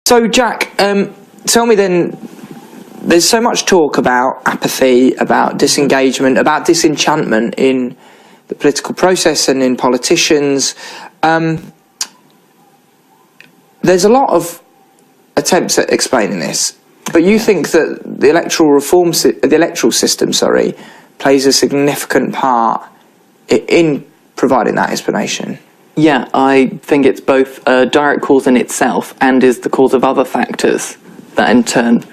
So, Jack, tell me then, there's so much talk about apathy, about disengagement, about disenchantment in the political process and in politicians. There's a lot of attempts at explaining this, but you think that the electoral system, plays a significant part in providing that explanation. Yeah, I think it's both a direct cause in itself and is the cause of other factors that in turn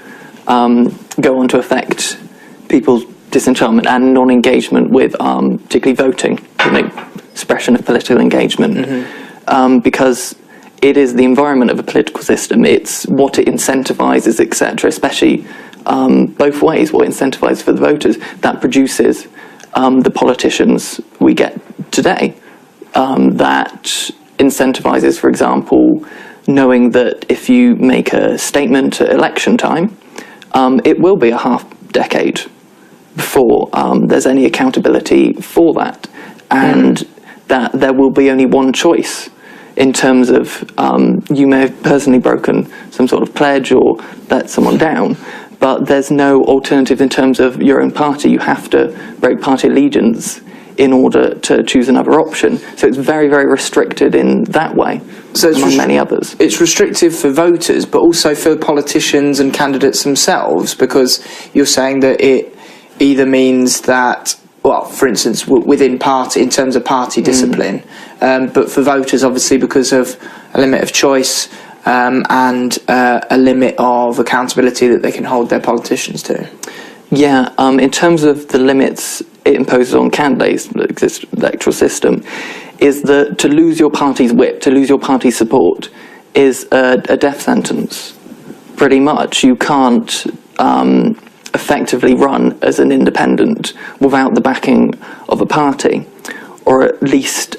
go on to affect people's disenchantment and non-engagement with particularly voting, expression of political engagement, because it is the environment of a political system. It's what it incentivises, etc., especially both ways, what it incentivises for the voters, that produces the politicians we get today. That incentivises, for example, knowing that if you make a statement at election time, it will be a half-decade before there's any accountability for that, and that there will be only one choice in terms of you may have personally broken some sort of pledge or let someone down, but there's no alternative in terms of your own party. You have to break party allegiance in order to choose another option. So it's very, very restricted in that way, so among many others. It's restrictive for voters, but also for politicians and candidates themselves, because you're saying that it either means that, well, for instance, within party, in terms of party discipline, but for voters, obviously, because of a limit of choice and a limit of accountability that they can hold their politicians to. Yeah, in terms of the limits it imposes on candidates, the existing electoral system, is that to lose your party's whip, to lose your party's support, is a death sentence, pretty much. You can't effectively run as an independent without the backing of a party, or at least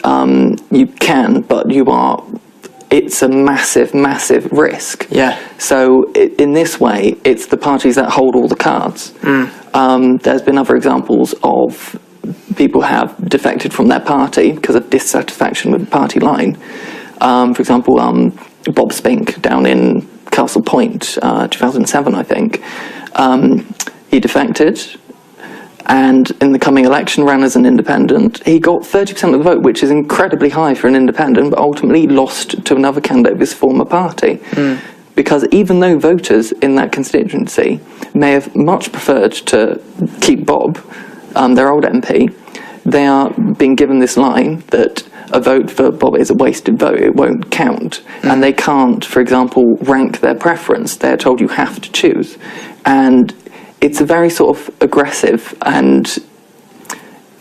you can, but it's a massive, massive risk. Yeah. So in this way, it's the parties that hold all the cards. There's been other examples of people have defected from their party because of dissatisfaction with the party line. For example, Bob Spink down in Castle Point, 2007, I think. He defected, and in the coming election ran as an independent. He got 30% of the vote, which is incredibly high for an independent, but ultimately lost to another candidate of his former party. Because even though voters in that constituency may have much preferred to keep Bob, their old MP, they are being given this line that a vote for Bob is a wasted vote, it won't count. And they can't, for example, rank their preference. They're told you have to choose. And it's a very sort of aggressive and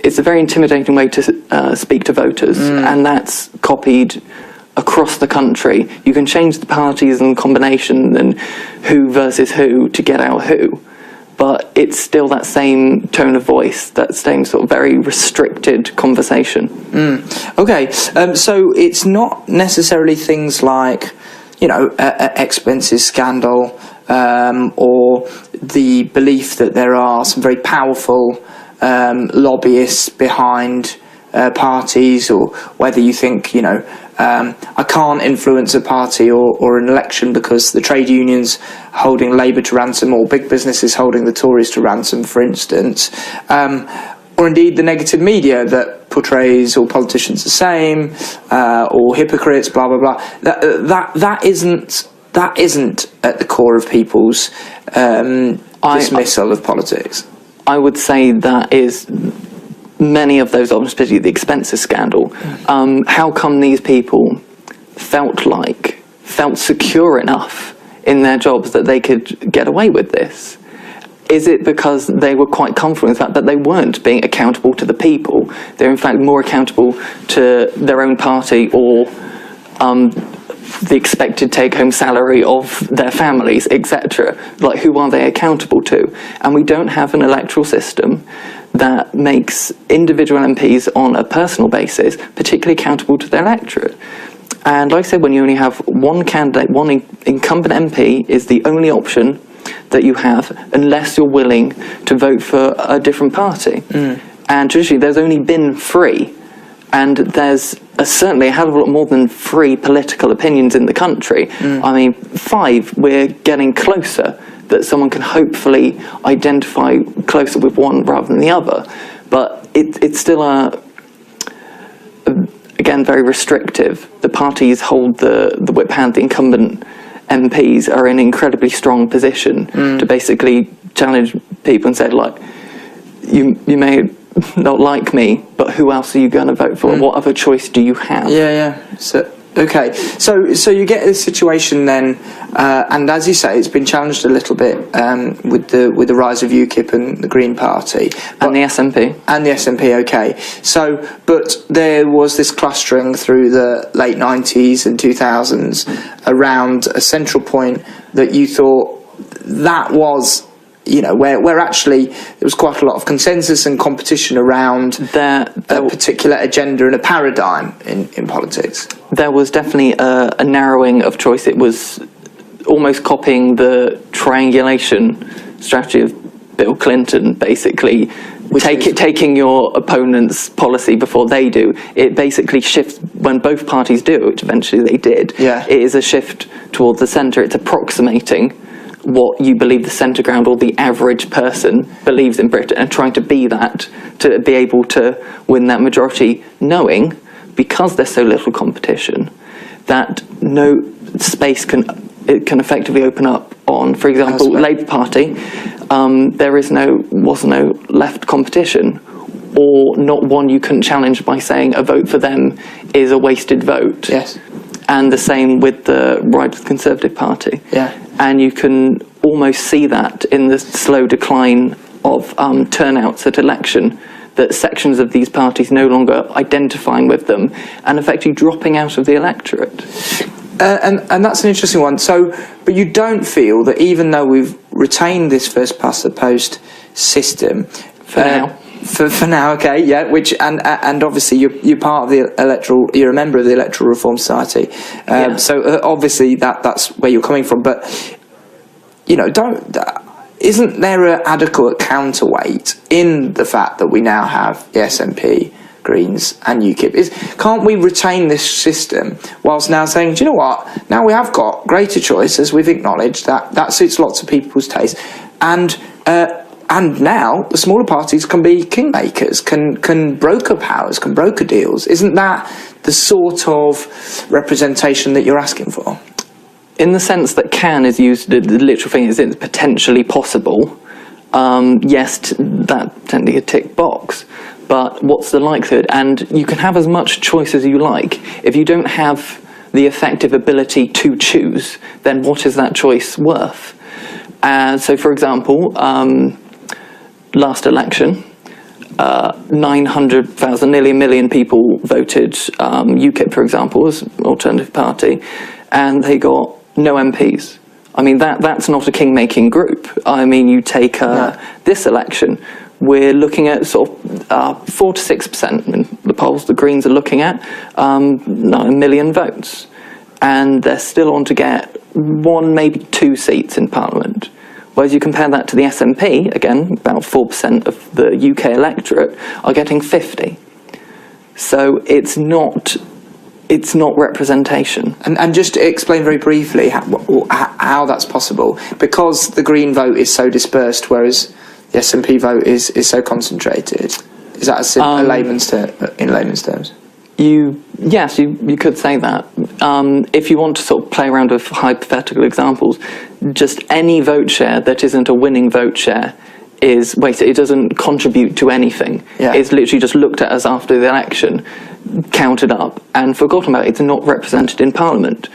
it's a very intimidating way to speak to voters, and that's copied across the country. You can change the parties and combination and who versus who to get out who, but it's still that same tone of voice, that same sort of very restricted conversation. Okay, so it's not necessarily things like, expenses scandal, or the belief that there are some very powerful lobbyists behind parties, or whether you think, I can't influence a party or an election because the trade unions holding Labour to ransom, or big businesses holding the Tories to ransom, for instance, or indeed the negative media that portrays all politicians the same, or hypocrites, blah blah blah. That isn't at the core of people's dismissal of politics. I would say that is many of those, especially the expenses scandal. How come these people felt secure enough in their jobs that they could get away with this? Is it because they were quite confident in the fact that they weren't being accountable to the people? They're in fact more accountable to their own party or the expected take-home salary of their families, etc. Like, who are they accountable to? And we don't have an electoral system that makes individual MPs on a personal basis particularly accountable to their electorate. And like I said, when you only have one candidate, one incumbent MP is the only option that you have unless you're willing to vote for a different party. And traditionally there's only been 3, And there's certainly a hell of a lot more than 3 political opinions in the country. I mean, 5, we're getting closer, that someone can hopefully identify closer with one rather than the other. But it's still again, very restrictive. The parties hold the whip hand. The incumbent MPs are in an incredibly strong position to basically challenge people and say, like, you may not like me, but who else are you going to vote for? What other choice do you have? So you get this situation then, and as you say, it's been challenged a little bit with the rise of UKIP and the Green Party and the SNP. Okay. So, but there was this clustering through the late 90s and 2000s around a central point that you thought that was, you know, where actually there was quite a lot of consensus and competition around a particular agenda and a paradigm in politics. There was definitely a narrowing of choice. It was almost copying the triangulation strategy of Bill Clinton, basically. Taking your opponent's policy before they do. It basically shifts when both parties do, which eventually they did. Yeah. It is a shift towards the centre. It's approximating what you believe the centre ground or the average person believes in Britain, and trying to be that, to be able to win that majority, knowing, because there's so little competition, that no space can effectively open up on, for example, Labour Party. There was no left competition, or not one you couldn't challenge by saying a vote for them is a wasted vote. Yes. And the same with the right of the Conservative Party. Yeah. And you can almost see that in the slow decline of turnouts at election, that sections of these parties no longer identifying with them and effectively dropping out of the electorate. And that's an interesting one. So, but you don't feel that even though we've retained this first past the post system for now. For now, okay, yeah. Which and obviously you're part of the electoral. You're a member of the Electoral Reform Society. So obviously that's where you're coming from. But you know, isn't there an adequate counterweight in the fact that we now have the SNP, Greens, and UKIP? Can't we retain this system whilst now saying, do you know what? Now we have got greater choice, as we've acknowledged that suits lots of people's taste, and now the smaller parties can be kingmakers, can broker powers, can broker deals. Isn't that the sort of representation that you're asking for? In the sense that can is used, the literal thing is it's potentially possible. Yes, that technically a tick box, but what's the likelihood? And you can have as much choice as you like. If you don't have the effective ability to choose, then what is that choice worth? So, for example, last election, 900,000, nearly 1 million people voted UKIP, for example, as an alternative party, and they got no MPs. I mean, that's not a king-making group. I mean, you take this election, we're looking at sort of 4 to 6%. In the polls the Greens are looking at 9 million votes, and they're still on to get 1, maybe 2 seats in Parliament. Whereas you compare that to the SNP, again, about 4% of the UK electorate are getting 50. So it's not representation. And just to explain very briefly how that's possible, because the Green vote is so dispersed, whereas the SNP vote is so concentrated. Is that in layman's terms? Yes, you could say that. If you want to sort of play around with hypothetical examples, just any vote share that isn't a winning vote share is wasted. It doesn't contribute to anything. Yeah. It's literally just looked at as after the election, counted up, and forgotten about. It's not represented in Parliament.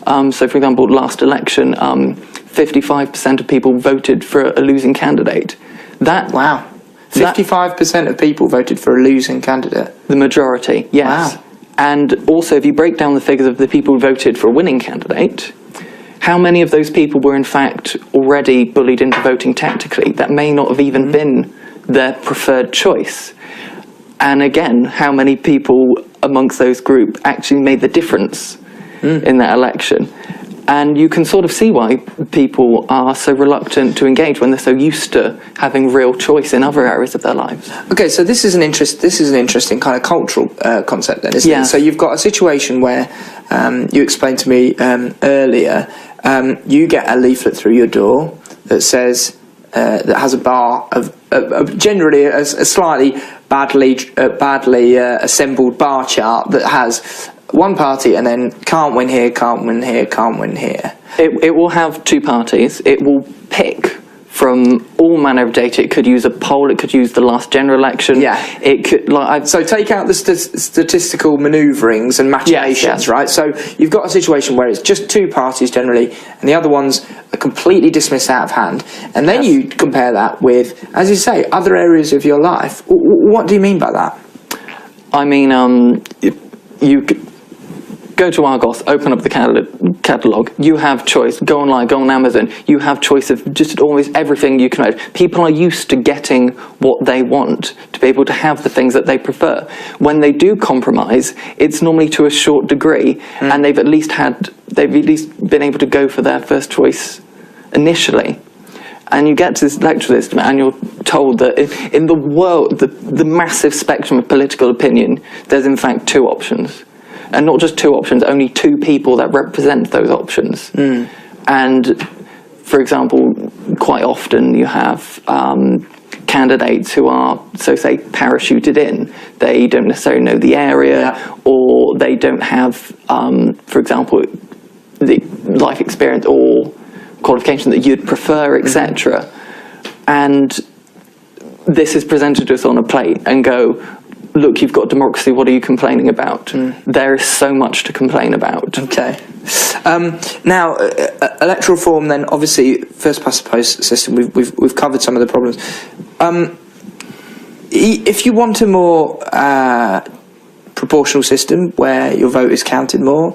So, for example, last election, 55% of people voted for a losing candidate. Wow. 55% of people voted for a losing candidate? The majority, yes. Wow. And also, if you break down the figures of the people who voted for a winning candidate, how many of those people were in fact already bullied into voting tactically? That may not have even been their preferred choice. And again, how many people amongst those group actually made the difference in that election? And you can sort of see why people are so reluctant to engage when they're so used to having real choice in other areas of their lives. Okay, so this is an interesting kind of cultural concept then, isn't it? So you've got a situation where you explained to me earlier, you get a leaflet through your door that says that has a bar of generally a slightly badly assembled bar chart that has one party and then can't win here, can't win here, can't win here. It will have two parties. It will pick from all manner of data. It could use a poll. It could use the last general election. Yeah. It could so take out the statistical manoeuvrings and machinations, yes. right? So you've got a situation where it's just two parties generally, and the other ones are completely dismissed out of hand. And then you compare that with, as you say, other areas of your life. What do you mean by that? I mean, you go to Argos, open up the catalogue, you have choice. Go online, go on Amazon, you have choice of just almost everything you can read. People are used to getting what they want, to be able to have the things that they prefer. When they do compromise, it's normally to a short degree, and they've at least been able to go for their first choice initially. And you get to this electoral system and you're told that in the world, the massive spectrum of political opinion, there's in fact two options. And not just two options, only two people that represent those options. And, for example, quite often you have candidates who are, so say, parachuted in. They don't necessarily know the area, or they don't have, for example, the life experience or qualification that you'd prefer, etc. And this is presented to us on a plate and go, look, you've got democracy, what are you complaining about? There is so much to complain about. Okay. Now, electoral reform then, obviously, first past the post system, we've covered some of the problems. If you want a more proportional system where your vote is counted more,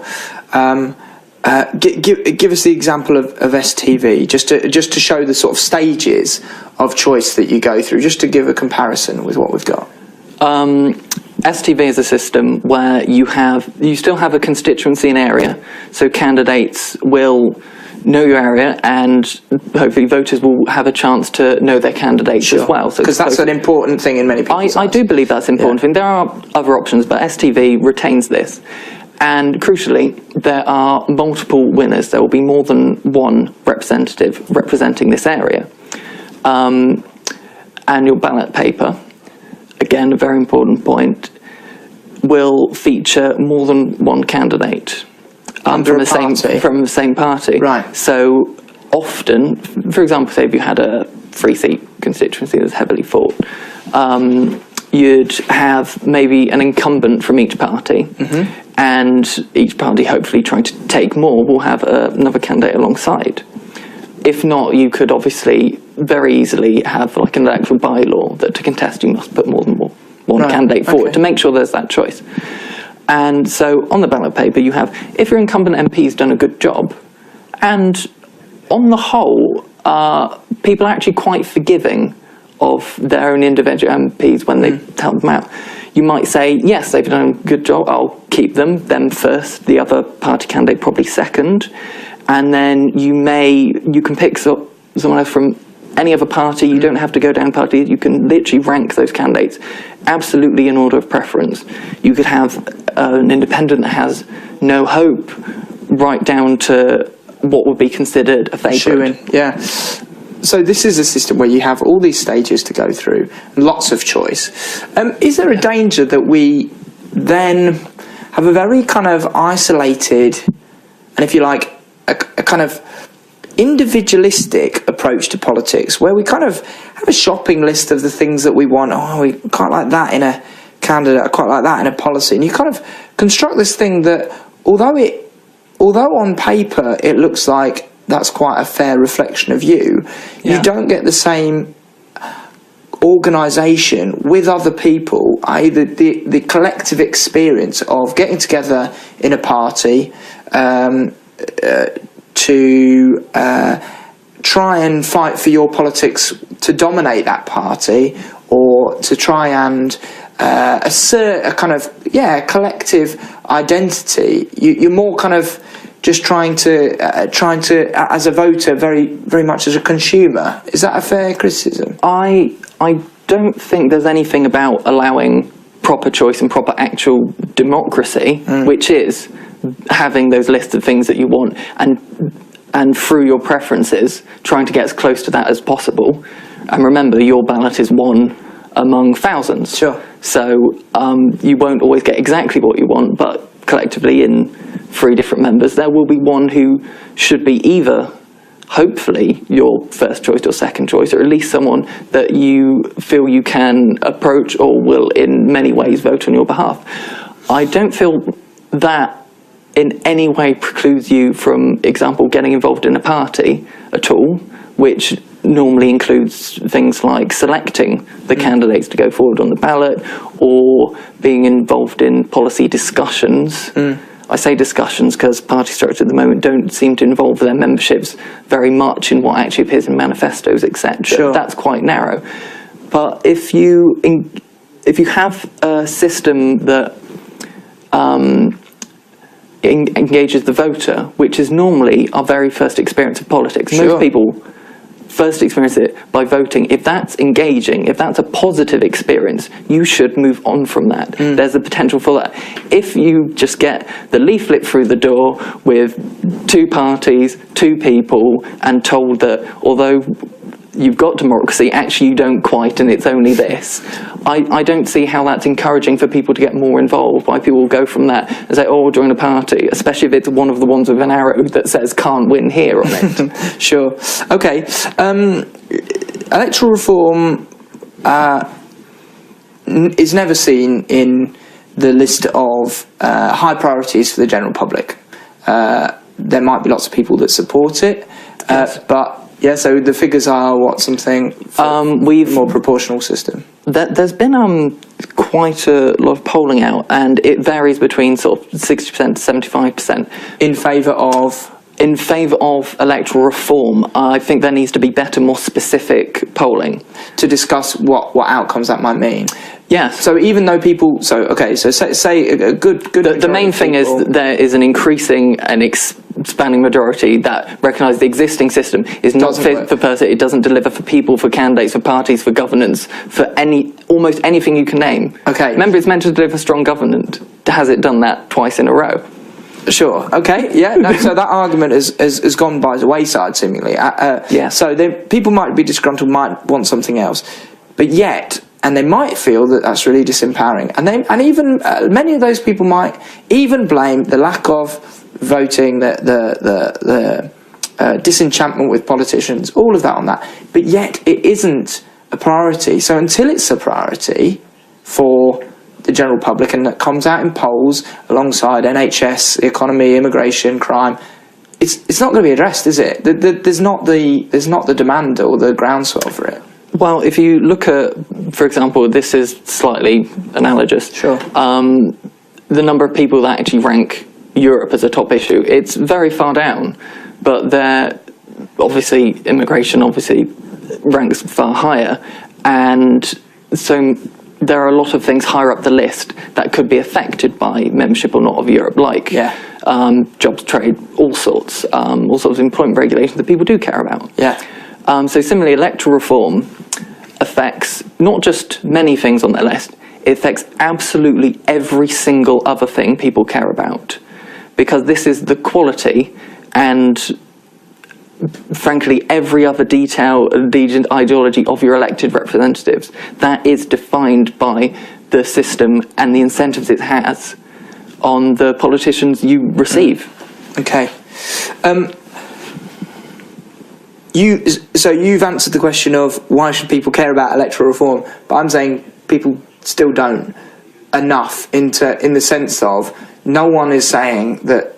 give us the example of STV, just to show the sort of stages of choice that you go through, just to give a comparison with what we've got. STV is a system where you still have a constituency and area, so candidates will know your area, and hopefully voters will have a chance to know their candidates as well. Because that's an important thing in many people's lives. I do believe that's an important thing. There are other options, but STV retains this. And crucially, there are multiple winners. There will be more than one representative representing this area. And your ballot paper, again, a very important point, will feature more than one candidate from the same party. Right. So often, for example, say if you had a 3-seat constituency that's heavily fought, you'd have maybe an incumbent from each party, and each party, hopefully trying to take more, will have another candidate alongside. If not, you could obviously very easily have like an electoral bylaw that to contest you must put more than one candidate forward to make sure there's that choice. And so on the ballot paper you have, if your incumbent MP's done a good job, and on the whole, people are actually quite forgiving of their own individual MPs when they help them out. You might say, yes, they've done a good job, I'll keep them first, the other party candidate probably second, and then you can pick someone else from any other party. You don't have to go down party. You can literally rank those candidates absolutely in order of preference. You could have an independent that has no hope, right down to what would be considered a favourite. Yeah. So this is a system where you have all these stages to go through, lots of choice. Is there a danger that we then have a very kind of isolated, and if you like, a kind of individualistic approach to politics, where we kind of have a shopping list of the things that we want? Oh, we quite like that in a candidate, I quite like that in a policy, and you kind of construct this thing that, although on paper it looks like that's quite a fair reflection of you, you don't get the same organisation with other people, i.e. the collective experience of getting together in a party to try and fight for your politics to dominate that party, or to try and assert a kind of collective identity. You're more kind of just trying to as a voter, very much as a consumer. Is that a fair criticism? I don't think there's anything about allowing proper choice and proper actual democracy, which is having those lists of things that you want and through your preferences trying to get as close to that as possible. And remember, your ballot is one among thousands. Sure. So you won't always get exactly what you want, but collectively in 3 different members, there will be one who should be either, hopefully, your first choice or second choice, or at least someone that you feel you can approach or will in many ways vote on your behalf. I don't feel that in any way precludes you from, example, getting involved in a party at all, which normally includes things like selecting the candidates to go forward on the ballot or being involved in policy discussions. I say discussions because party structures at the moment don't seem to involve their memberships very much in what actually appears in manifestos, etc. Sure. That's quite narrow. But if you have a system that engages the voter, which is normally our very first experience of politics. Sure. Most people first experience it by voting. If that's engaging, if that's a positive experience, you should move on from that. There's the potential for that. If you just get the leaflet through the door with 2 parties, 2 people, and told that although you've got democracy, actually you don't quite, and it's only this. I don't see how that's encouraging for people to get more involved. Why people will go from that and say, oh, join a party, especially if it's one of the ones with an arrow that says can't win here on it. Sure. Okay. Electoral reform is never seen in the list of high priorities for the general public. There might be lots of people that support it, Yes. but yeah, so the figures are what, something We've more proportional system? There's been quite a lot of polling out, and it varies between sort of 60% to 75%. In favour of Electoral reform. I think there needs to be better, more specific polling to discuss what outcomes that might mean. Yeah. So even though people, so say a good. The main thing is that there is an increasing and expanding majority that recognise the existing system is not fit for purpose. It doesn't deliver for people, for candidates, for parties, for governance, for almost anything you can name. Okay. Remember, it's meant to deliver strong government. Has it done that twice in a row? Sure. Okay. Yeah. No, so that argument has gone by the wayside, seemingly. Yeah. So people might be disgruntled, might want something else, but yet, and they might feel that that's really disempowering, and even many of those people might even blame the lack of voting, the disenchantment with politicians, all of that on that. But yet, it isn't a priority. So until it's a priority for the general public, and that comes out in polls alongside NHS, the economy, immigration, crime, it's not going to be addressed, is it? There's not the demand or the groundswell for it. Well, if you look at, for example, this is slightly analogous. Sure. The number of people that actually rank Europe as a top issue, it's very far down, but obviously immigration ranks far higher, and so there are a lot of things higher up the list that could be affected by membership or not of Europe, like jobs, trade, all sorts of employment regulations that people do care about. Yeah. So similarly, electoral reform affects not just many things on their list, it affects absolutely every single other thing people care about. Because this is the quality and, frankly, every other detail, ideology of your elected representatives, that is defined by the system and the incentives it has on the politicians you receive. Okay. You've answered the question of why should people care about electoral reform, but I'm saying people still don't enough in the sense of no one is saying that,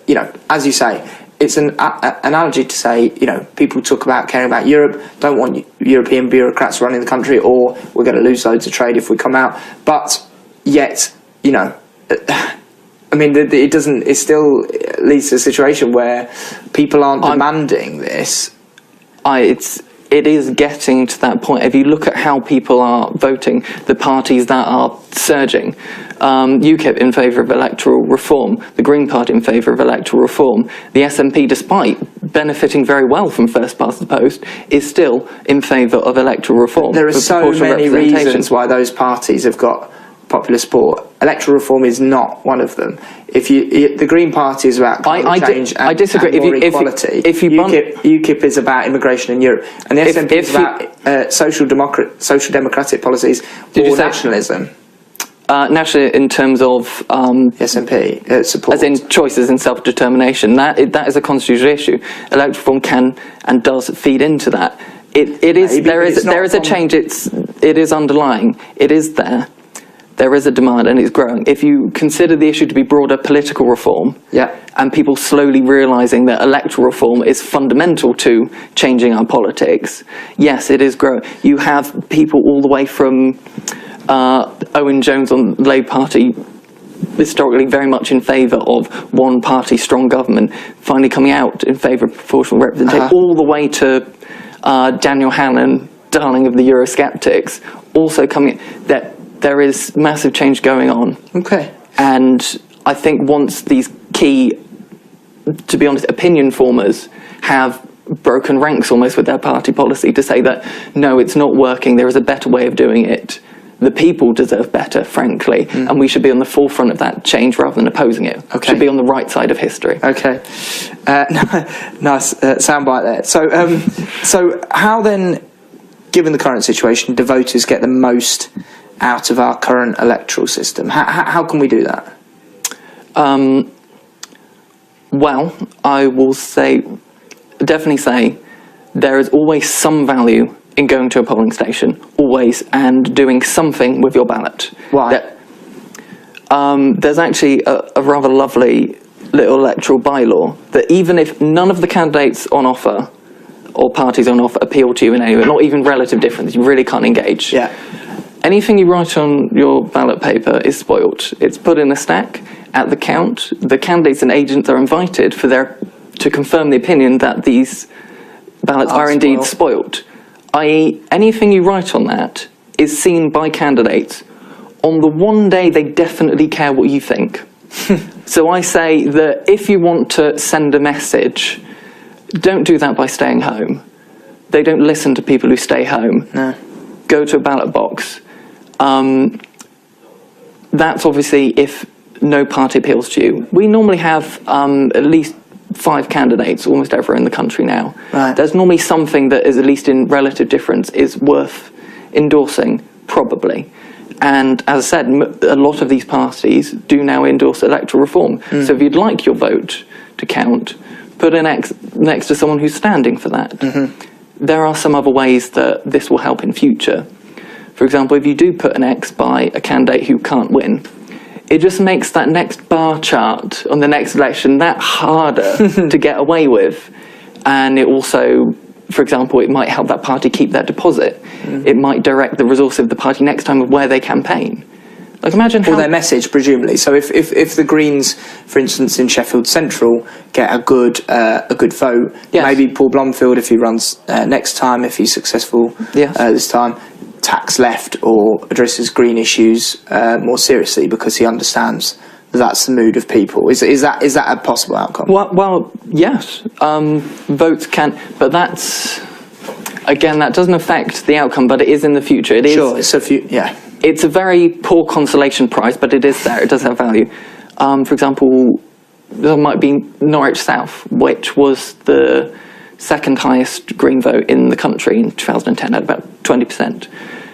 as you say, it's an analogy to say, people talk about caring about Europe, don't want European bureaucrats running the country, or we're going to lose loads of trade if we come out. But yet, it still leads to a situation where people aren't demanding this. it is getting to that point. If you look at how people are voting, the parties that are surging, UKIP in favour of electoral reform, the Green Party in favour of electoral reform, the SNP, despite benefiting very well from first past the post, is still in favour of electoral reform. There are so many reasons why those parties have got popular support. Electoral reform is not one of them. The Green Party is about climate change I disagree. and more equality. UKIP is about immigration in Europe, and the SNP is about social democratic policies or nationalism. National in terms of SNP support, as in choices and self-determination. That is a constitutional issue. Electoral reform can and does feed into that. There is a change. It is underlying. It is there. There is a demand and it's growing. If you consider the issue to be broader political reform, and people slowly realising that electoral reform is fundamental to changing our politics, yes, it is growing. You have people all the way from Owen Jones on the Labour Party, historically very much in favour of one party, strong government, finally coming out in favour of proportional representation, all the way to Daniel Hannan, darling of the Eurosceptics, also coming that. There is massive change going on. Okay. And I think once these key, to be honest, opinion formers have broken ranks almost with their party policy to say that, no, it's not working, there is a better way of doing it. The people deserve better, frankly, and we should be on the forefront of that change rather than opposing it. Okay. Should be on the right side of history. Okay. Nice soundbite there. So how then, given the current situation, do voters get the most out of our current electoral system? How can we do that? Well, I will definitely say there is always some value in going to a polling station, always, and doing something with your ballot. Why? There's actually a rather lovely little electoral bylaw that even if none of the candidates on offer or parties on offer appeal to you in any way, not even relative difference, you really can't engage. Yeah. Anything you write on your ballot paper is spoilt. It's put in a stack at the count. The candidates and agents are invited to confirm the opinion that these ballots are indeed spoilt. I.e., anything you write on that is seen by candidates on the one day they definitely care what you think. So I say that if you want to send a message, don't do that by staying home. They don't listen to people who stay home. No. Go to a ballot box. That's obviously if no party appeals to you. We normally have at least 5 candidates almost everywhere in the country now. Right. There's normally something that is, at least in relative difference, is worth endorsing, probably. And as I said, a lot of these parties do now endorse electoral reform. So if you'd like your vote to count, put an X next to someone who's standing for that. There are some other ways that this will help in future. For example, if you do put an X by a candidate who can't win, it just makes that next bar chart on the next election that harder to get away with. And it also, for example, it might help that party keep their deposit. It might direct the resources of the party next time of where they campaign. Like imagine how... Or their message, presumably. So if the Greens, for instance, in Sheffield Central get a good vote, maybe Paul Blomfield, if he runs next time, if he's successful this time, attacks left or addresses green issues more seriously because he understands that that's the mood of people. Is that a possible outcome? Well yes. Votes can... But that's... Again, that doesn't affect the outcome, but it is in the future. It is... Sure, it's a few... Yeah. It's a very poor consolation prize, but it is there. It does have value. For example, there might be Norwich South, which was the second highest Green vote in the country in 2010, at about 20%.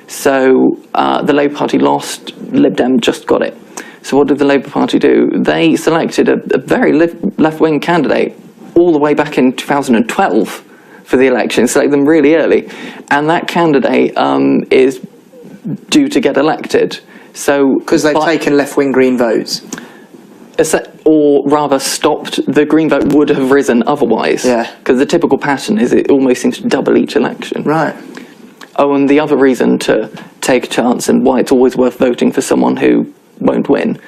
So the Labour Party lost, Lib Dem just got it. So what did the Labour Party do? They selected a very left-wing candidate all the way back in 2012 for the election, selected them really early. And that candidate is due to get elected. So because they've taken left-wing Green votes, or rather stopped, the Green vote would have risen otherwise. Yeah. Because the typical pattern is it almost seems to double each election. Right. Oh, and the other reason to take a chance and why it's always worth voting for someone who won't win.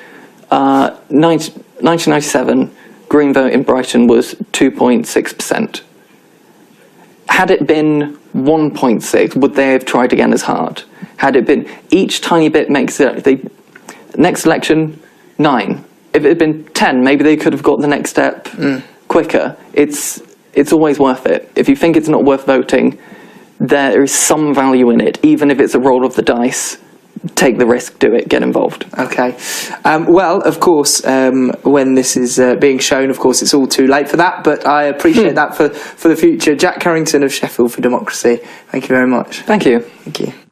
1997, Green vote in Brighton was 2.6%. had it been 1.6, would they have tried again as hard? Had it been, each tiny bit makes it, next election, 9. If it had been 10, maybe they could have got the next step quicker. It's always worth it. If you think it's not worth voting, there is some value in it, even if it's a roll of the dice. Take the risk, do it, get involved. Okay. Well, of course, when this is being shown, of course, it's all too late for that, but I appreciate that for the future. Jack Carrington of Sheffield for Democracy, thank you very much. Thank you. Thank you.